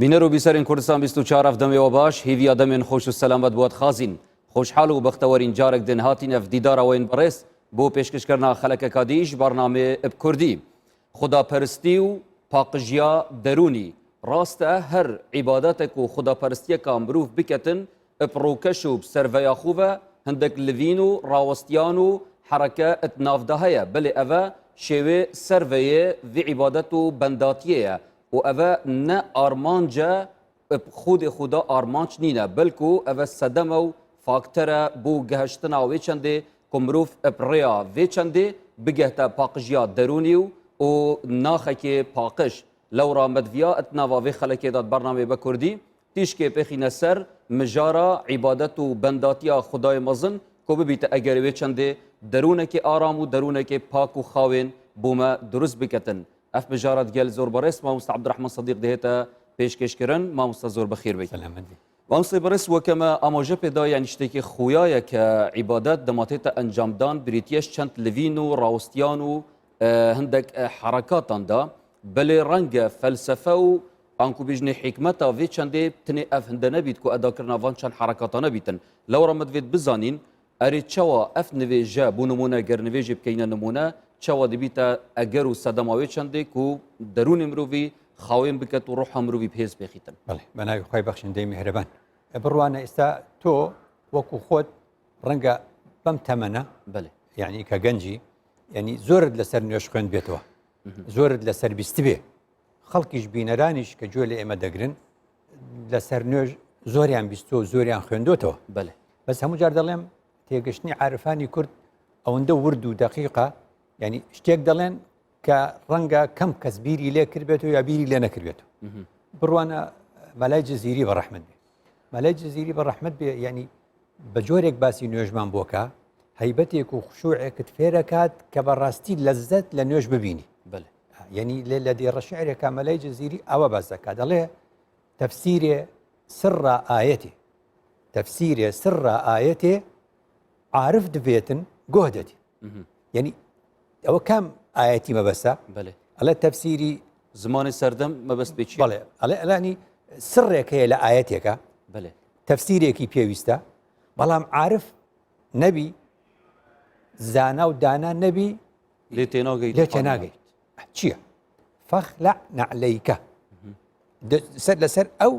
بینەر و بیسەرین کوردستان 24 دەمەوە باش هیوی ئادەمێن خۆش و سەلامەت بوات خازین خۆشحاڵ و بەختەوەرین جارێک دن هاتینە دیدارەوەین بەڕێز بۆ پێشکەشکردنا خەلەکەکە دیش بەرنامێ کوردی خوداپەرستی و پاقژیا دەرونی ڕاستە هەر عیبادەتێک و خوداپەرستیەکە مرۆڤ بکەتن پڕۆکەش و سەرڤەیا خوڤە هەندێک لڤین و ڕاوەستیان و حرەکە ئەتنافدا هەیە بەلێ ئەڤە شێوێ سەرڤەیە ڤی عیبادەت و بەنداتیەیە و ئەوە نە ئارمانجە خودی خدا ئارمانج نینە بەلکو ئەوە سەدەمە و فاکتەرە بۆ گەهشتنا وێ چەندێ کو مرۆڤ ئەپڕێیا وێ چەندێ بگەهتە پاقژیا دەرونی و ناخەکێ پاقش لەو ڕامەدڤیا ئەتناوا وێ خەلەکێدات بەرنامێ بە کوردی تیشکێ پێخینە سەر مژارە عیبادەت و بەنداتیا خدای مەزن کۆ ببیتە ئەگەر وێ چەندێ دەرونێکی ئارام و دەرونێکی پاک و خاوێن بوومە دروست بکەتن ئەف بژارەت گەل زۆر بەڕێز مامۆستا عەبدوڕەحمان سەدیق دەهێتە پێشکەشکردن مامۆستا زۆر بەخێر بێت مامۆستای بەڕێز وەکەمە ئاماژە پێدا یعنی شتێکی خویایە کە عیبادەت دەماتێتە ئەنجامدان بریتیەش چەند لڤین و ڕاوستیان و هەندێک حرەکاتاندا بەلێ ڕەنگە فەلسەفە و ئانکو بژنێ حیکمەتە وێ چەندێ تنێ ئەف هەندە نەبیت کو ئەداکردناوان چەند حرەکاتە نەبیتن لەو ڕەمەدوێت بزانین ئەرێ چەوە ئەف نوێژە بوو نمونە گەر نوێژێ بکەینە نمونە چەوە دەبیتە ئەگەر و سەدەماوێ چەندێک و دەرونی مرۆڤی خاوێن بکەت و ڕۆحە مرۆڤی پێز بێخیتن بەڵێ بەناوی خۆی بەخشندەی میهرەبان بڕوانە ئێستا تۆ وەکو خۆت ڕەنگە بەم تەمەنە بەڵێ یعنی کە گەنجی یعنی زۆرت لەسەر نوێژ خوێند بێتەوە زۆرت لەسەر بیست بێ خەڵکیش بینەرانیش کە گوێ لە ئێمە دەگرن لەسەر نوێژ زۆریان بیست و زۆریان خوێندوتەوە بەڵێ بەس هەموو جار دەڵێم تێگەشتنی عارفانی کورد ئەوەندە ورد و دەقیقە ینی شتێک دەڵێن کە ڕەنگە کەم کەس بیری لێ کردبێتەوە یا بیری لێ نەکردبێتەوە بڕوانە مەلای جەزیری بە ڕەحمەت بێ مەلای جەزیری بە ڕەحمەت بێ ینی بە جۆرێک باسی نوێژمان بۆکە هەیبەتێک و خشوعێکت فێرەکات کە بەڕاستی لەزەت لە نوێژ ببینی بەڵێ ینی لە دێڕە شعرێکە مەلای جەزیری ئەوە باس دەکات دەڵێ تەفسیرێ سڕە ئایەتێ تەفسیرێ سڕە ئایەتێ عارف دەبێتن گۆه دەدی یعنی ئەوە کام ئاەتی مەبەستە بەڵێ ئەڵێ تەفسیری زمانی سەردەم مەبەست بێ چی بەڵێ ئەڵێ ئەلانی سڕێک هەیە لە ئاەتێکە بەڵێ تەفسیرێکی پێویستە بەڵام عارف نەبی زانا و دانا نەبی لێ تێناگەیت لێ تێناگەیت چییە فەخلع نەعلەیکە لەسەر ئەو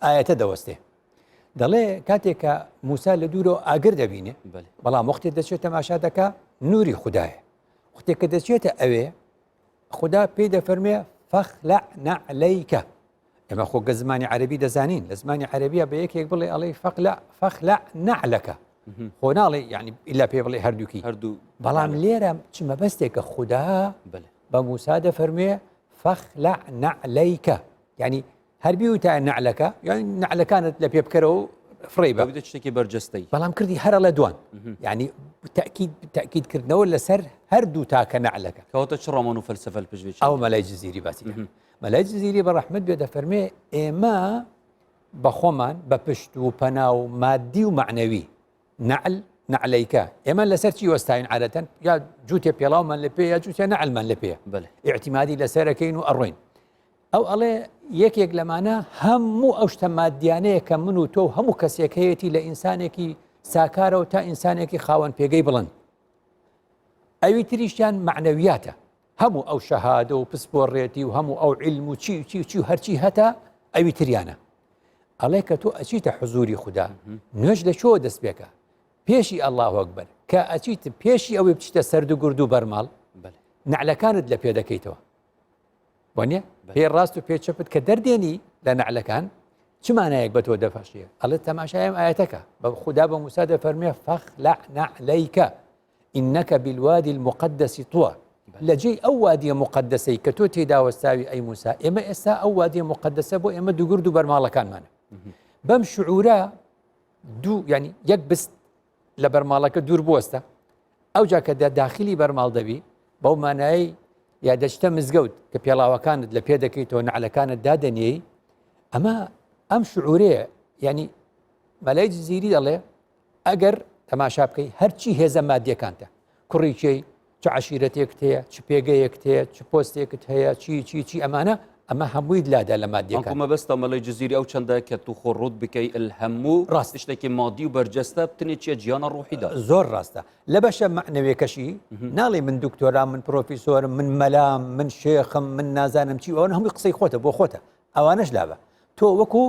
ئاەتە دەوەستێ دەڵێ کاتێکە موسا لە دوورەوە ئاگر دەبینێ بەڵام وەختێک دەچێت تەماشا دەکا نوری خوددایە وختێک کە دەچێتە ئەوێ خدا پێی دەفەرمێ فەخلع نەعلەیکە ئێمە خۆگە زمانی عەرەبی دەزانین لە زمانی عەرەبیە بە یەکێک بڵێ ئەڵێ فەخلع نەعلەکە خۆ ناڵێ یعنی ئیلا پێ بڵێ هەردووکی هەردوو بەڵام لێرە چ مەبەستێکە خدا بە موسا دەفەرمێ فەخلع نەعلەیکە یعنی هەربی و تا نەعلەکە یان نەعلەکانت لە پێ بکەرەوە فڕێ بە شتێکی بەرجەستەی بەڵام کردی هەرە لە دوان یعنی تاکیدکردنەوە لەسەر هەردوو تاکە نەعلەکە کەواتە چ ڕامان و فەلسەفە پێشوێت ئەو مەلای جزیری باسی مەلای جزیری بە ڕەحمەت بێ دەفەرمێ ئێمە بە خۆمان بە پشت و پەنا و مادی و معنەوی نەعلەیکە ئێمە لەسەر چی وەستاین عادەتەن یا جووتێ پێڵاومان لە پێ یا جووتێ نەعلمان لە پێ ئیعتیمادی لەسەرەکەین و ئەڕۆین ئەو ئەڵێ یەکێک لەمانە هەموو ئەو شتە مادیانەیە کە من و تۆ هەموو کەسێک هەیەی لە ئینسانێکی ساکارەوە تا ئینسانێکی خاوەن پێگەی بڵند ئەوی تریشیان معنەویاتە هەموو ئەو شەهادە و پسپۆڕێتی و هەموو ئەو عیلم و چی و هەرچی هەتا ئەوی تریانە ئەڵێ کە تۆ ئەچیتە حزوری خوددا نوێژ لە چۆ دەست پێکە پێشی ئەڵڵاهو ئەکبەر کە ئەچیت پێشی ئەوەی بچیتە سەرد و گورد و بەرماڵ نەعلەکانت لە پێ دەکەیتەوە وانە پێ ڕاست و پێچەپت کە دەردێنی لە نەعلەکان چمانەیەک بە تۆ دەفەشیە ئەڵێ تەماشایم ئاەتەکە بە خوددا بە موسا دەفەرمێ فەخلع نەعلەیکە ئینەکە بالوادی المقدس طوى لەجێی ئەو وادیە مقدسەی کە تۆ تێدا وەستاوی ئەی موسا ئێمە ئێستا ئەو وادیە مقدسە بۆ ئێمە دووگرد و بەرماڵەکانمانە بەم شعورە دوو ینی یەک بست لە بەرماڵەکە دوور بوەستە ئەو جا کە داخلی بەرماڵ دەبی بەو مانایی یا دەچتە مزگەوت کە پێڵاوەکانت لە پێ دەکەیتەوە نەعلەکانت دادەنێی ئەمە ئەم شعورەیە ینی مەلای جزیری دەڵێ ئەگەر تەماشا بکەی هەرچی هێزە مادیەکانتە کوڕی چی چ عشیرەتێکت هەیە چ پێگەیەکت هەیە چ پۆستێکت هەیە چی ئەمانە ئەمە هەمووی لادا لە ئەنکو مادیەکان مەبەستە مەڵی جززیری ئەو چەندە کە تو خۆ ڕوود بکەی هەموو ڕاست. شتێکی مادی و بەرجەستە بتنێت چیە گیانە ڕوحیدا زۆر ڕاستە لە بەشە معنەوێکەشی ناڵێ من دکتۆرا من پرۆفیسۆرم من مەلام من شێخم من نازانم چی ئەوە هەمووی قسەی خۆتە بۆ خۆتە ئەوانەش لابە تۆ وەکو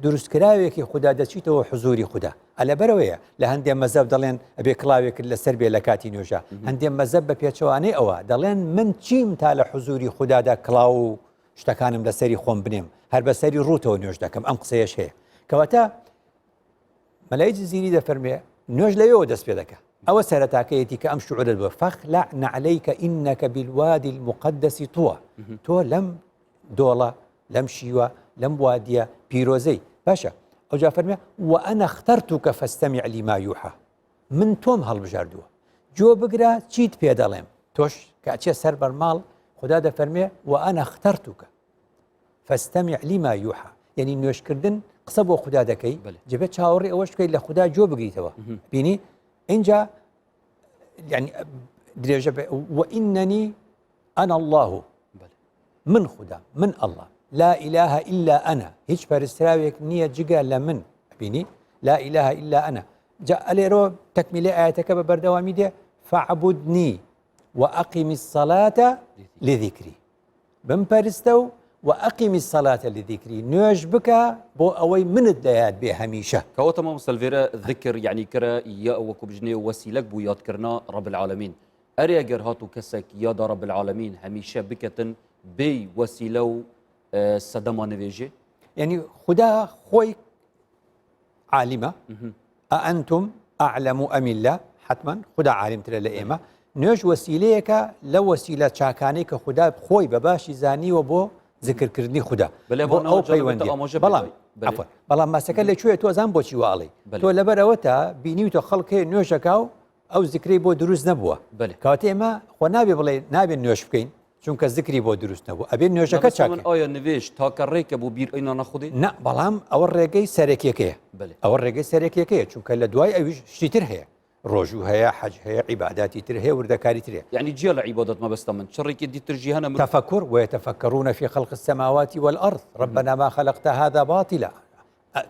دروستکراوێکی خوددا دەچیتەوە حزوری خوددا ئەلە بەرەوەیە لە هەندێک مەزەب دەڵێن ئەبێ کڵاوێکرد لەسەر بێ لە کاتی نوێژە هەندێک مەزەب بە پێچەوانەی ئەوە دەڵێن من چیم تا لە حزوری خوددادا کڵاو و شتەکانم لەسەری خۆم بنێم هەر بەسەری ڕوتەوە نوێژ دەکەم ئەم قسەیەش هەیە کەواتە مەلای جززیری دەفەرمێ نوێژ لەوێەوە دەست پێ دەکە ئەوە سەرەتاکەیەتی کە ئەم شعورت بە فەخلع نعلەیکە ئینەکە بالوادی المقدس طوى تۆ لەم دۆڵە لەم شیوە لەم وادیە پیرۆزەی باشە ئەو جا فەرمێ وأنا اخترتك فاستمع لما يوحى من تۆم هەڵبژاردووە جۆ بگرە چیت پێ دەڵێم تۆش کاچێ سەر بەرماڵ خدا دەفەرمێ وأنا اخترتك فاستمع لما يوحى یعنی نوێشکردن قسە بۆ خوددا دەکەی جبێت چاوەڕێ ئەوەش بکەیت لە خوددا جۆ بگریتەوە بینی اینجا يعني درێژە وإنني أنا الله من خوددا من الله لا إله إلا أنا هیچ پەرستراوێک نییە جگە لە من بینی لا إله إلا أنا جا ئەلێرۆ تەکمیلێ ئاەتەکە بە بەردەوامی دێ فاعبدني وأقم الصلاة لذكري بمپەرستە و وأقم الصلاة لذكري نوێژ بکە بۆ ئەوەی منت دەیات بێ هەمیشە کەواتە مام سەلڤێرە ذکر یعنی کرە یا وەکو بژنێ وەسیلەک بوو یادکردنا رب العالمین ئەرێ ئەگەر هاتوو کەسێک یادا رب العالمین هەمیشە بکەتن بێ وەسیلە و سەدەما نوێژێ يعني خدا خۆی عالمە ئەئەنتم ئەعلەم ئەم الله حتما خدا عالمترە لە ئێمە نوێژ وەسیلەیەکە لە وەسیلە چاکانەی کە خدا خۆی بە باشی زانیوە بۆ ذکرکردنی خوددا ئەو پەیوەندی بەڵام ماسەکە لەکوێ تۆزان بۆچی واڵی تۆ لەبەرەوە تا بینیتە خەڵکێ نوێژەکە و ئەو زیکرەی بۆ دروست نەبووە کەواتە ئێمە خۆ نابێ بڵێ نابێت نوێژ بکەین چونکە زیکری بۆ دروست نەبوو ئەبێ نوێژەکە چاکن ئایا نوێژ تاکە ڕێکە بۆ بیر ئەینا نەخودی نه بەڵام ئەوە ڕێگەی سەرەکیەکەیە ئەوە ڕێگەی سەرەکیەکەیە چونکە لە دوای ئەویش شتیتر هەیە ڕۆژوو هەیە حەج هەیە عیباداتی تر هەیە وردەکاری ترێ يعني جیا لە عیبادەت مەبەستە من چڕێکی دیتر جیهانە من تفكر ويتفكرون في خلق السماوات والأرض ربنا ما خلقت هذا باطلا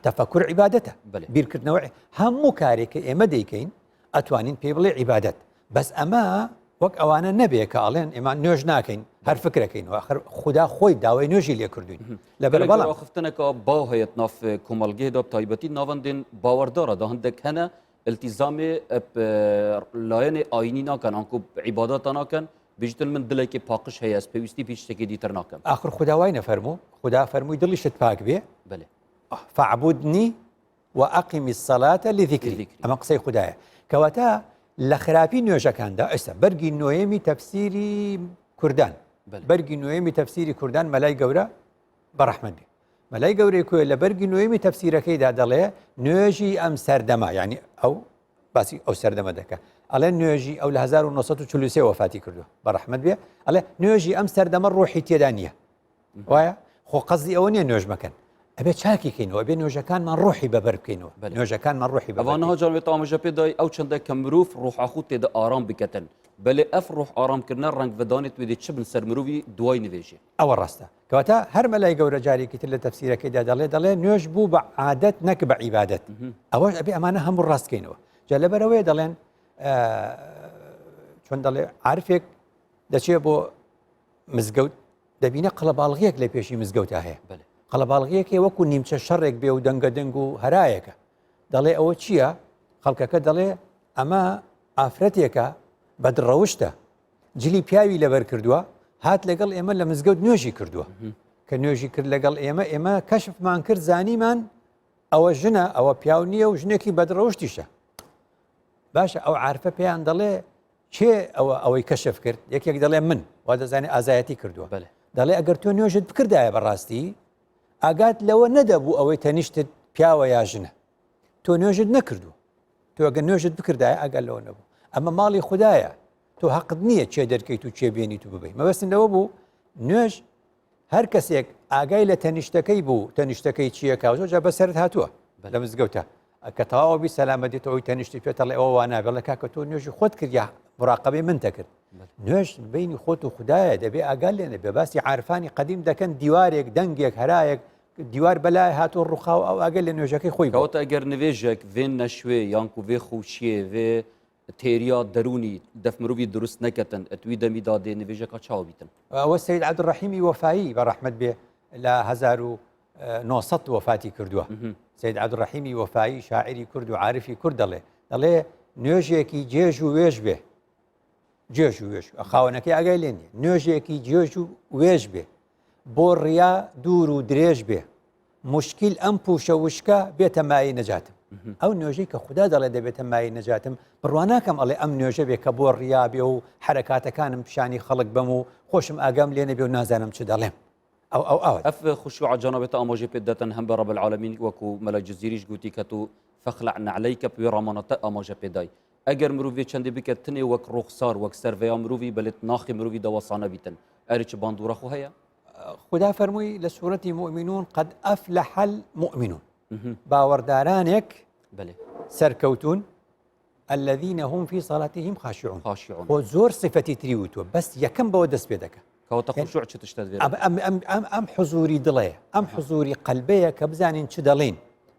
تفكر عبادته بیرکردنەوە هەموو کارێکە ئێمە دەیکەین ئەتوانین پێ بڵێ عیبادەت بەس ئەمە وەک ئەوانە نەبێ کە ئاڵێن ئێمە نوێژ ناکەین هەر فکرەکەینەوە خدا خۆی داوای نوێژی لێ کردوین لەبەر بەڵام خفتنەکە باو هەیەت ناف کۆمەڵگەیەدا تایبەتی ناوەندێن باوەڕدارە دا هەندێک هەنە التیزامێ لایەنێ ئاینی ناکەن ئەنکو عیبادەتە ناکەن بژتن من دلێکی پاقش هەیە ئەس پێویستی پێش شتێکی دیتر ناکەم آخر خدا وای نەفەرموو خدا فەرمووی دڵیشت پاک بێ بەێ فاعبدني وأقم الصلاة لذكري ئەمە قسەی خدایە کەواتە لە خراپی نوێژەکاندا ئێستا بەرگی نوێمی تەفسیری کوردان بەرگی نوێمی تەفسیری کوردان مەلای گەورە بەڕەحمەت بێ مەلای گەورەی کوێ لە بەرگی نوێمی تەفسیرەکەیدا دەڵێ نوێژی ئەم سەردەما یعنی ئەو باسی ئەو سەردەمە دەکە ئەڵێ نوێژی ئەو لە 1940 وفاتی کردووە بەڕەحمەت بێ ئەڵێ نوێژی ئەم سەردەمە ڕۆحی تێدا نییە وایە خۆ قەزی ئەوە نییە نوێژ مەکەن ئەبێ چاکیکەینەوە بێ نوێژەکانمان ڕۆحی بەبەر بکەینەوە نوێژەکانمان ڕۆحی بەوانەها جانێت ئاماژە پێدای ئەو چەندە کە مرۆڤ ڕۆحاخو تێدا ئارام بکەتن بەلێ ئەف ڕۆح ئارامکردنە ڕەنگ بەدانێت وێ چ بن سەر مرۆڤی دوای نوێژێ ئەوە ڕاستە کەواتە هەر مەلای گەورە جارێکی تر لە تەفسیرەکەیدا دەڵێ نوێژ بوو بە عادەت نەک بە عیبادەت ئەوەش ئەبێ ئەمانە هەموو ڕاستکەینەوە جا لەبەرەوەی دەڵێن چۆن دەڵێ عارفێک دەچێت بۆ مزگەوت دەبینە قەڵەباڵغیەک لە پێشی مزگەوتە هەیە قەڵەباڵغیەکێ وەکو نیمچە شەڕێک بێ و دەنگە دەنگ و هەرایەکە دەڵێ ئەوە چییە خەڵکەکە دەڵێ ئەمە ئافرەتێکە بەدڕەوشتە جلی پیاوی لەبەر کردووە هات لەگەڵ ئێمە لە مزگەوت نوێژی کردووە کە نوێژی کرد لەگەڵ ئێمە کەشفمان کرد زانیمان ئەوە ژنە ئەوە پیاو نییە و ژنێکی بەدڕەوشتیشە باشە ئەو عارفە پێیان دەڵێ چێ ئەوەی کەشف کرد یەکێک دەڵێ من وا دەزانێت ئازایەتی کردووە دەڵێ ئەگەر تۆ نوێژت بکردایە بەڕاستی ئاگات لەوە نەدەبوو ئەوەی تەنیشتت پیاوە یا ژنە تۆ نوێژت نەکردووە تۆ ئەگەر نوێژت بکردایە ئەگەر لەوە نەبوو ئەمە ماڵی خوددایە تۆ حەقت نییە چێ دەرکەیت و چێ بێنیت و ببیت مەبەستن لەوە بوو نوێژ هەر کەسێک ئاگای لە تەنیشتەکەی بوو تەنیشتەکەی چییە کاوزۆ جا بەسەرت هاتووە لە مزگەوتە کە تەواوی سەلامەتێت ئەوی تەنیشتی پێێتەڵێ ئەوە وانابێت لە کاکە تۆ نوێژی خۆت کردیا مراقبەی من تەکرد نوێژ بینی خۆت و خدایە دەبێ ئاگال لێنە بێ باسی عارفانی قەدیم دەکەن دیوارێک دەنگێک هەرایەک دیوار بەلای هاتۆ ڕووخاو ئەو ئاگەل لە نوێژەکەی خۆی کەواتە ئەگەر نوێژێک vê نەشوێ یانکو vê خوشیێ vê تێریا دەرونی دەف مرۆڤی دروست نەکەتن ئەتوی دەمیدا دێ نوێژەکە چاو بیتن ئەوە سید عەبدوڕەحیمی وەفایی بەڕەحمەت بێ لە 1900 وفاتی کردووە سید عەبدوڕەحیمی وەفایی شاعری کورد و عارفی کورد دەڵێ نوێژێکی جێژ و وێژ بێ جێژ و وێژ خاوەنەکەی ئاگای لێ نیە نوێژێکی جێژ و وێژ بێ بۆ ڕیا دوور و درێژ بێ مشکل ئەم پوشە وشکە بێتە مای نەجاتم ئەو نوێژەی کە خوددا دەڵێ دەبێتە مای نەجاتم بڕواناکەم ئەڵێ ئەم نوێژە بێ کە بۆ ڕیا بێ و حرەکاتەکانم پیشانی خەڵک بەم و خۆشم ئاگام لێنە بێ و نازانم چ دەڵێم ئەو ئەف خوشوع جانەبێتە ئاماژێ پێ دەتەن هەم بە رەب العالمین وەکو مەلە جزیریش گوتی کە تو فەخلع نعلەیکە پێ ڕامانەتە ئاماژە پێدای ئەگەر مرۆڤێ چەندێ بکە تنێ وەک ڕوخسار وەک سەرڤەیا مرۆڤی بەلێت ناخی مرۆڤی دەوەسانە بیتن ئەری چ باندوورە خو هەیە خدا فەرمووی لە سوورەتی مؤمنون قد ئەفلح المؤمنون باوەڕدارانێک بەێ سەرکەوتون الذين هم في صلاتهم خاشعون بۆ زۆر صفەتی تری وتووە بەس یەکەم بەوە دەست پێ دەکە کەواتە خوشوع چ تشتە ئەم حزوری دڵەیە ئەم حزوری قەلبەیە کە بزانین چ دەڵێن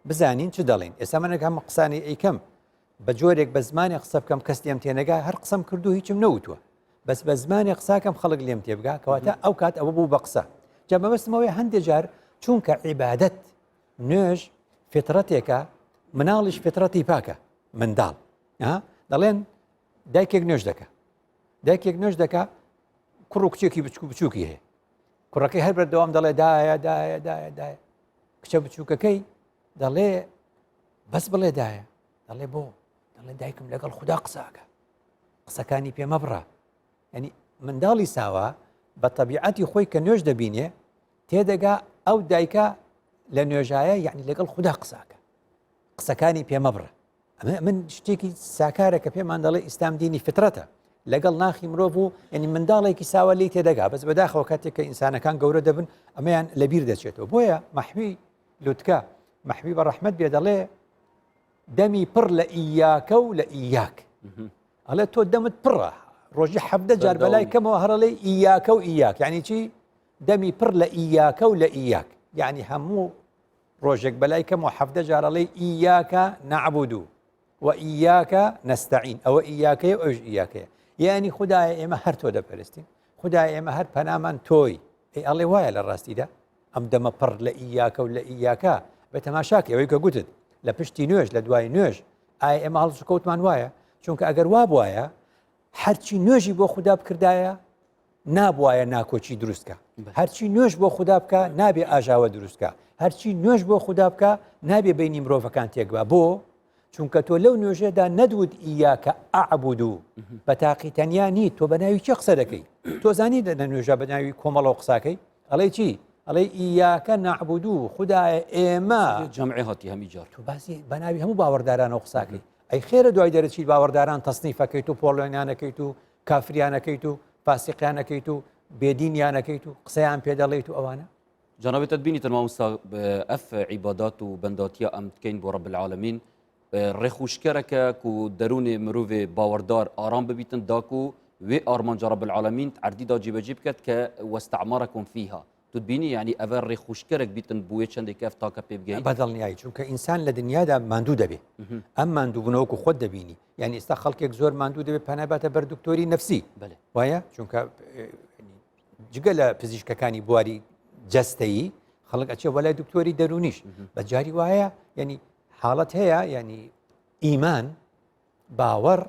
بزانین چ دەڵێن ئێستا منێک هەم قسانی ئەیکەم بە جۆرێک بە زمانی قسە بکەم کەس لێم تێنەگا هەر قسەم کردو هیچم نەوتووە بەس بە زمانی قساکەم خەڵک لێم تێبگا کەواتە ئەو کات ئەوە بوو بە قسە جا بەبەستمەوەی هەندێک جار چونکە عیبادەت نوێژ فێترەتێکە مناڵیش فێترەتی پاکە منداڵ دەڵێن دایکێک نوێژ دەکە دایکێک نوێژ دەکە کوڕ و کچێکی بچووکی هەیە کوڕەکەی هەر بەردەوام دەڵێ دایە دایە دایە دایە کچە بچووکەکەی دەڵێ بەس بڵێ دایە دەڵێ بۆ دەڵێ دایکم لەگەڵ خوددا قساکە قسەکانی پێمە بڕە ینی منداڵی ساوە بە تەبیعەتی خۆی کە نوێژ دەبینێ تێدەگا ئەو دایکە لە نوێژایە یعنی لەگەڵ خوددا قساکە قسەکانی پێمە بڕە ئەمە من شتێکی ساکارە کە پێمان دەڵێ ئیسلام دینی فترەتە لەگەڵ ناخی مرۆڤ و ینی منداڵێکی ساوە لی تێدەگا بەس بەداخەوە کاتێک کە ئینسانەکان گەورە دەبن ئەمەیان لەبیر دەچێتەوە بۆیە مەحوی لوتکە مەحوی بە ڕەحمەت بێ دەڵێ دەمی پڕ لە ئیاکە و لە ئیاک ئەڵێ تۆ دەمت پڕە ڕۆژی حەفدە جار بەلای کەمەوە هەرەڵێ ئیاکە و ئیاک یعنی چی دەمی پڕ لە ئیاکە و لە ئیاک یعنی هەموو ڕۆژێک بەلای کەمەوە حەفدە جارەڵێ ئیاکە نەعبود و ئیاکە نەستەعین ئەوە ئیاکەیە ئەوش ئیاکەیە یعنی خدایە ئێمە هەر تۆ دەپەرستین خدایە ئێمە هەر پەنامان تۆی ئەڵێ وایە لە ڕاستیدا ئەم دەمە پڕ لە ئیاکە و لە ئیاکە بە تەماشاکە ئەوەی کە گوتت لە پشتی نوێژ لە دوای نوێژ ئایا ئێمە هەڵس کەوتمان وایە چونکە ئەگەر وا بواە هەرچی نوێژی بۆ خوددا بکردایە نابواە ناکۆچی دروستکە هەرچی نوێژ بۆ خوددا بکە نابێ ئاژاوە دروستکە هەرچی نوێژ بۆ خوددا بکە نابێ بینی مرۆڤەکان تێکبا بۆ چونکە تۆ لەو نوێژێدا نەدوت ئیاکە ئەعبود و بە تاقی تەنیا نیت تۆ بە ناوی چی قسە دەکەی تۆ زانی لە نوێژە بە ناوی کۆمەڵەوە قساکەی ئەڵێ چی ئەڵێ ئیاکە نەعبود و خدایە ئێمە جەمعی هاتی هەمی جار تو باسی بە ناوی هەموو باوەڕدارانەوە قساکەی ئەی خێرە دوای دەرەچیت باوەڕداران تەسنیفەکەیت و پۆڵۆنیانەکەیت و کافریانەکەیت و فاسیقیانەکەیت و بێدینیانەکەیت و قسەیان پێ دەڵێیت و ئەوانە جانابێتت بینیتن مامۆستا ئەف عیبادات و بەنداتیە ئەم بکەین بۆ رەب العالمین ڕێخوشکەرەکە و دەرونێ مرۆڤێ باوەڕدار ئارام ببیتن داکو وێ ئارمانجا رەب العالمین عەردیدا جێبەجێ بکات کە وەستەعمەرەکم فیها تو بینی یعنی ئەڤە ڕێخوشکەرێک بیتن بۆیە چەندێک ئەف تاکە پێ بگەین بەدڵنیایی چونکە ئینسان لە دنیادا ماندوو دەبێ ئەم ماندوو بوونەوەکو خۆت دەبینی یعنی ئێستا خەڵکێک زۆر ماندوو دەبێت پەناباتە بەر دکتۆری نەفسی وایە چونکە جگە لە پزیشکەکانی بواری جەستەیی خەڵک ئەچێ وەلای دکتۆری دەرونیش بە جاری وایە یعنی حاڵەت هەیە یعنی ئیمان باوەڕ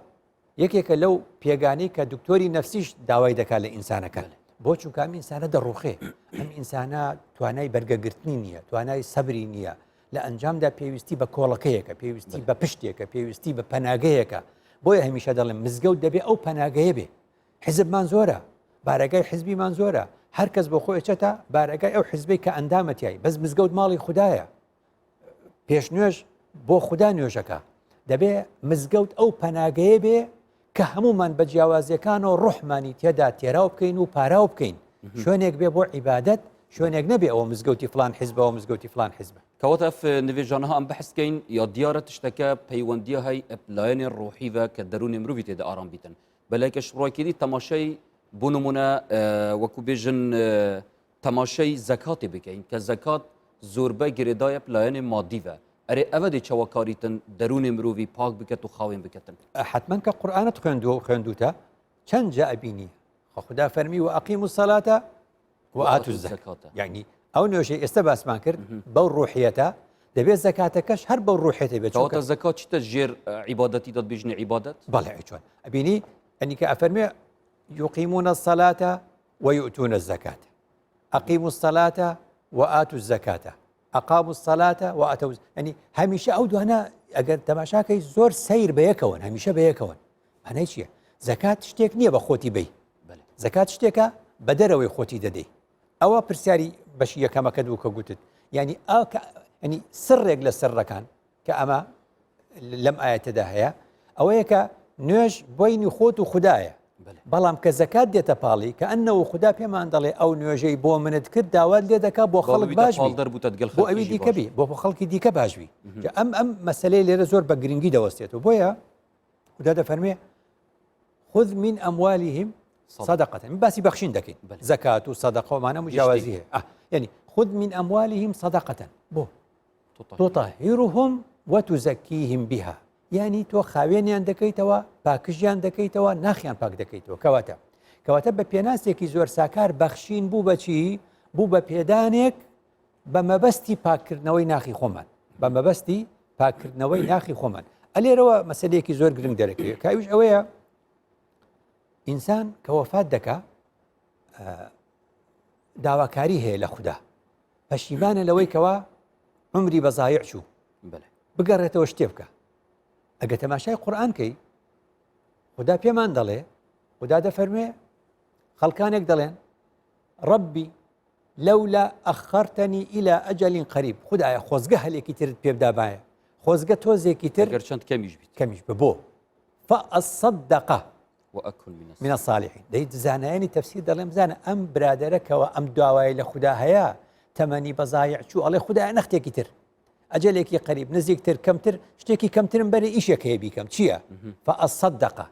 یەکێکە لەو پێگانەی کە دکتۆری نەفسیش داوای دەکات لە ئینسانەکان بۆ چونکە ئەم ئینسانە دەڕوخێ ئەم ئینسانە توانای بەرگەگرتنی نییە توانای سەبری نییە لە ئەنجامدا پێویستی بە کۆڵەکەیەکە پێویستی بە پشتێکە پێویستی بە پەناگەیەکە بۆیە هەمیشە دەڵێن مزگەوت دەبێ ئەو پەناگەیە بێ حیزبمان زۆرە بارەگای حیزبیمان زۆرە هەر کەس بۆ خۆی چێتە بارەگای ئەو حیزبەی کە ئەندامەتیایی بەس مزگەوت ماڵی خوددایە پێش نوێژ بۆ خوددا نوێژەکە دەبێ مزگەوت ئەو پەناگەیە بێ کە هەمومان بە جیاوازیەکان و ڕوحمانی تێدا تێراو بکەین و پاراو بکەین شوێنێک بێ بۆ عیبادەت شوێنێک نەبێ ئەوە مزگەوتی فلان حیزبەوە مزگەوتی فلان حیزبە کەواتە نوێژانەها ئەم بەحثکەین یا دیارە تشتەکە پەیوەندیە هەی ئەپلایەنێ ڕۆحیڤە کە دەرونی مرۆڤی تێدا ئارام بیتن بەلایکەش ڕۆیکردی تەماشای بۆ نمونە وەکو بێژن تەماشای زەکاتی بکەین کە زەکات زۆربەی گرێدایە پلایەنێ مادیڤە ئەرێ ئەوە دێ چاوەکاریتن دەرونێ مرۆڤی پاک بکەت و خاوێن بکەتن حتما کە قورآنت خوێندووە و خوێندوتە چەند جا ئەبینی خدا فەرمی و ئەقیموا الصەلاتە و ئاتوا الزەکاتە یعنی ئەو نوێژەی ئێستا باسمان کرد بەو ڕوحیەتە دەبێت زەکاتەکەش هەر بەو ڕوحێتە بێت کەواتە زەکات چیتە ژێر عیبادەتی دەتبێژنێ عیبادەت بەڵێ چۆن ئەبینی ئەنی کە ئەفەرمێ يقيمون الصلاة ويؤتون الزكاة أقيموا الصلاة وآتوا الزكاة أقاموا الصلاة وآتوا يعني هميشه أو دوانا أجر تماشاكي زور سير بيكون هميشه بيكون أنا إيش زكاة شتيك نية بخوتي بي زكاة شتيكا بدروي خوتي ددي أو برساري بشية كما كدوك قلت يعني يعني سر يقل السر كان كأما لم آية داهية أو هيك نوش بين خوت وخدايا بەڵام کە زەکات دێتە پاڵی کە ئەنەوە خوددا پێمان دەڵێ ئەو نوێژەی بۆ منت کرد داوات لێ دەکات بۆ خەڵک باش بۆ ئەوی دیکەبی بۆ خەڵکی دیکە باشبی ئەم مەسلەی لێرە زۆر بە گرنگی دەوەستێتەوە بۆیە خوددا دەفەرمێ خذ من أموالهم صدقة من باسی بەخشین دەکەین زەکات و سەدەقە ومانە مجاوازی هەیە يعني خذ من أموالهم صدقة بۆ تطهرهم وتزكيهم بها یعنی تۆ خاوێنیان دەکەیتەوە پاکژیان دەکەیتەوە ناخیان پاک دەکەیتەوە کەواتە بە پێناسێکی زۆر ساکار بەخشین بوو بەچی بوو بە پێدانێک بە مەبەستی پاکردنەوەی ناخی خۆمان بە مەبەستی پاکردنەوەی ناخی خۆمان ئەلێرەوە مەسلەیەکی زۆر گرنگ دەرەکەوێت کاویش ئەوەیە ئینسان کە وەفات دەکا داواکاری هەیە لە خوددا پەشیمانە لەوەی کەوا عمری بەزایع چوو بگەڕێتەوە شتێ بکە ئەگە تەماشای قورئانکەی خدا پێمان دەڵێ خدا دەفەرمێ خەڵکانێک دەڵێن ڕەبی لەولا ئەخەرتەنی ئیلا ئەجەلین قەریب خدایە خۆزگە هەلێکی ترت پێ بدابایە خۆزگە تۆزێکی تر گەر چەند کەمیش بێت بۆ فەئەصەدەقە وأكن من الصالحين دەیت زانایانی تەفسیر دەڵێم بزانە ئەم برادەرەکەوە ئەم داوای لە خوددا هەیە تەمەنی بەزایع چوو ئەڵێ خدایە نەختێکی تر ئەجەلێکی قەریب نزیکتر کەمتر شتێکی کەمترم بەرە ئیشێک هەیە بیکەم چییە فەئەصەدەقە